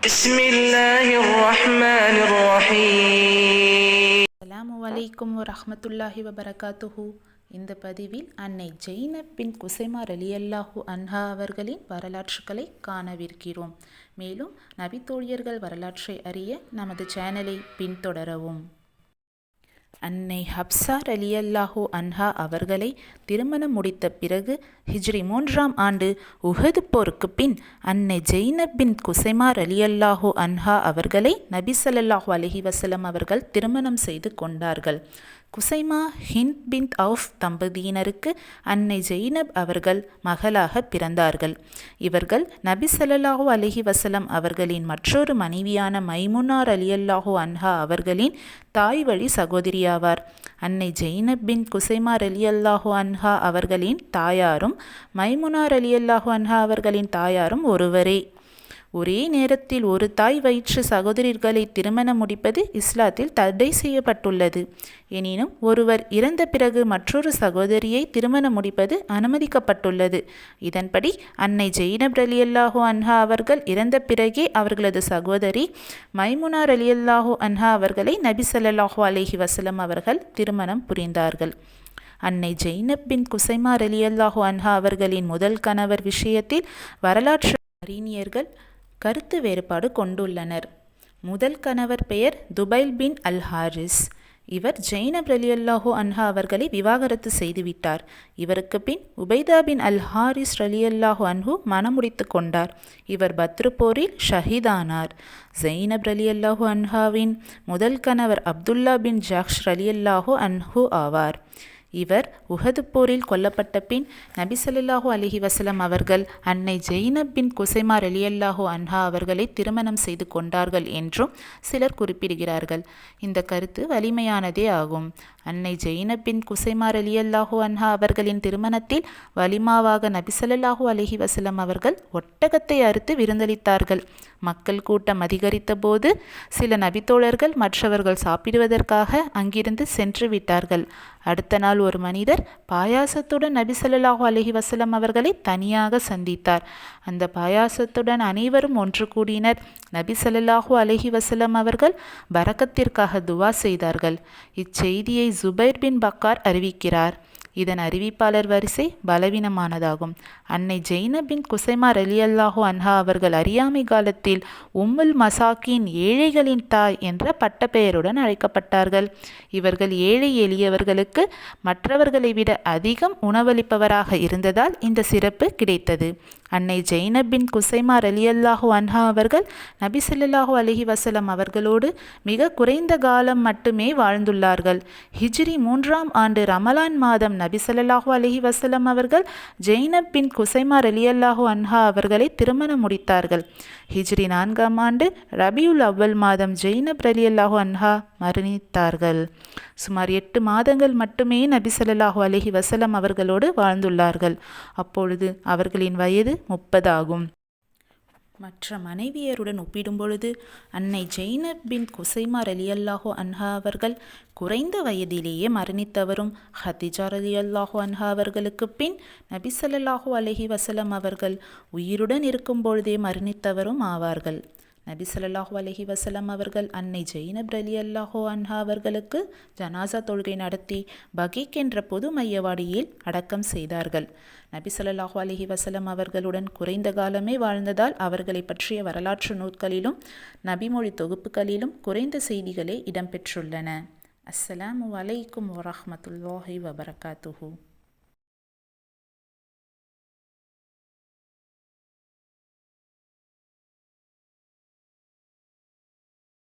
بسم الله الرحمن الرحيم. அஸ்ஸலாமு அலைக்கும் வரஹ்மத்துல்லாஹி வபரகாத்துஹு. இந்த பதிவில் அன்னை ஜெய்னப் பின் குசைமா ரலியல்லாஹு அன்ஹா அவர்களின் வரலாற்றுகளை காணவிருக்கிறோம். மேலும் நபித்தோழியர்கள் வரலாற்றை அறிய நமது சேனலை பின்தொடரவும். அன்னை ஹப்சா ரலியல்லாஹு அன்ஹா அவர்களை திருமணம் முடித்த பிறகு ஹிஜ்ரி 3ஆம் ஆண்டு உஹது போருக்கு பின் அன்னை ஜெய்னப் பின் குசைமா ரலியல்லாஹு அன்ஹா அவர்களை நபி ஸல்லல்லாஹு அலைஹி வஸல்லம் அவர்கள் திருமணம் செய்து கொண்டார்கள். குசைமா ஹிந்த் பின் அவுஃப் தம்பதியினருக்கு அன்னை ஜெய்னப் அவர்கள் மகளாக பிறந்தார்கள். இவர்கள் நபி ஸல்லல்லாஹு அலைஹி வஸல்லம் அவர்களின் மற்றொரு மனைவியான மைமுனா ரலியல்லாஹு அன்ஹா அவர்களின் தாய் வழி சகோதரியாவார். அன்னை ஜெய்னப் பின் குசைமா ரலியல்லாஹு அன்ஹா அவர்களின் தாயாரும் மைமுனா ரலியல்லாஹு அன்ஹா அவர்களின் தாயாரும் ஒருவரே. ஒரே நேரத்தில் ஒரு தாய் வயிற்று சகோதரிகளை திருமணம் முடிப்பது இஸ்லாத்தில் தடை செய்யப்பட்டுள்ளது. எனினும் ஒருவர் இறந்த பிறகு மற்றொரு சகோதரியை திருமணம் முடிப்பது அனுமதிக்கப்பட்டுள்ளது. இதன்படி அன்னை ஜெய்னப் ரலியல்லாஹு அன்ஹா அவர்கள் இறந்த பிறகே அவர்களது சகோதரி மைமுனா ரலியல்லாஹு அன்ஹா அவர்களை நபி ஸல்லல்லாஹு அலைஹி வஸல்லம் அவர்கள் திருமணம் புரிந்தார்கள். அன்னை ஜெய்னப் பின் குசைமா ரலியல்லாஹு அன்ஹா அவர்களின் முதல் கணவர் விஷயத்தில் வரலாற்று அறிஞர்கள் கருத்து வேறுபாடு கொண்டுள்ளனர். முதல் கணவர் பெயர் துபைல் பின் அல் ஹாரிஸ். இவர் ஜெய்னப் ரலியல்லாஹு அன்ஹா அவர்களை விவாகரத்து செய்துவிட்டார். இவருக்கு பின் உபைதா பின் அல் ஹாரிஸ் ரலியல்லாஹு அன்ஹு மணமுடித்து கொண்டார். இவர் பத்ரு போரில் ஷஹீதானார். ஜெய்னப் ரலியல்லாஹு அன்ஹாவின் முதல் கணவர் அப்துல்லா பின் ஜஹ்ஷ் ரலியல்லாஹு அன்ஹு ஆவார். இவர் உஹது போரில் கொல்லப்பட்ட பின் நபி ஸல்லல்லாஹு அலைஹி வஸல்லம் அவர்கள் அன்னை ஜெய்னப் பின் குசைமா ரலியல்லாஹு அன்ஹா அவர்களை திருமணம் செய்து கொண்டார்கள் என்றும் சிலர் குறிப்பிடுகிறார்கள். இந்த கருத்து வலிமையானதே ஆகும். அன்னை ஜெய்னப் பின் குசைமா ரலியல்லாஹு அன்ஹா அவர்களின் திருமணத்தில் வலிமாவாக நபி ஸல்லல்லாஹு அலைஹி வஸல்லம் அவர்கள் ஒட்டகத்தை அறுத்து விருந்தளித்தார்கள். மக்கள் கூட்டம் அதிகரித்த போது சில நபித்தோழர்கள் மற்றவர்கள் சாப்பிடுவதற்காக அங்கிருந்து சென்று விட்டார்கள். அடுத்த நாள் ஒரு மனிதர் பாயாசத்துடன் நபி ஸல்லல்லாஹு அலைஹி வஸல்லம் அவர்களை தனியாக சந்தித்தார். அந்த பாயாசத்துடன் அனைவரும் ஒன்று கூடினர். நபி ஸல்லல்லாஹு அலைஹி வஸல்லம் அவர்கள் பரக்கத்திற்காக துவா செய்தார்கள். இச்செய்தியை ஜுபைர் பின் பக்கார் அறிவிக்கிறார். இதன் அறிவிப்பாளர் வரிசை பலவீனமானதாகும். அன்னை ஜெய்னப் பின் குசைமா ரலியல்லாஹு அன்ஹா அவர்கள் அறியாமை காலத்தில் உம்முல் மசாக்கின் ஏழைகளின் தாய் என்ற பட்டப்பெயருடன் அழைக்கப்பட்டார்கள். இவர்கள் ஏழை எளியவர்களுக்கு மற்றவர்களை விட அதிகம் உணவளிப்பவராக இருந்ததால் இந்த சிறப்பு கிடைத்தது. அன்னை ஜெய்னப் பின் குசைமா ரலியல்லாஹு அன்ஹா அவர்கள் நபி ஸல்லல்லாஹு அலைஹி வஸல்லம் அவர்களோடு மிக குறைந்த காலம் மட்டுமே வாழ்ந்துள்ளார்கள். ஹிஜ்ரி 3ஆம் ஆண்டு ரமலான் மாதம் நபி ஸல்லல்லாஹு அலைஹி வஸல்லம் அவர்கள் ஜெய்னப் பின் குசைமா ரலியல்லாஹு அன்ஹா அவர்களை திருமணம் முடித்தார்கள். ஹிஜ்ரி 4ஆம் ஆண்டு ரபியுல் அவ்வல் மாதம் ஜெய்னப் ரலியல்லாஹு அன்ஹா மரணித்தார்கள். சுமார் 8 மாதங்கள் மட்டுமே நபி ஸல்லல்லாஹு அலைஹி வஸல்லம் அவர்களோடு வாழ்ந்துள்ளார்கள். அப்பொழுது அவர்களின் வயது 30 ஆகும். மற்ற மனைவியருடன் ஒப்பிடும்பொழுது அன்னை ஜெய்னப் பின் குசைமா ரலியல்லாஹு அன்ஹா அவர்கள் குறைந்த வயதிலேயே மரணித்தவரும் ஹதிஜா ரலியல்லாஹு அன்ஹா அவர்களுக்கு பின் நபி ஸல்லல்லாஹு அலைஹி வஸல்லம் அவர்கள் உயிருடன் இருக்கும் பொழுதே மரணித்தவரும் ஆவார்கள். நபி ஸல்லல்லாஹு அலைஹி வஸல்லம் அவர்கள் அன்னை ஜெய்னப் ரலியல்லாஹு அன்ஹா அவர்களுக்கு ஜனாசா தொழுகை நடத்தி பகீக் என்ற பொது மையவாடியில் அடக்கம் செய்தார்கள். நபி ஸல்லல்லாஹு அலைஹி வஸல்லம் அவர்களுடன் குறைந்த காலமே வாழ்ந்ததால் அவர்களை பற்றிய வரலாற்று நூல்களிலும் நபிமொழி தொகுப்புகளிலும் குறைந்த செய்திகளே இடம்பெற்றுள்ளன. அஸ்ஸலாமு அலைக்கும் வரஹ்மத்துல்லாஹி வபரகாத்துஹு.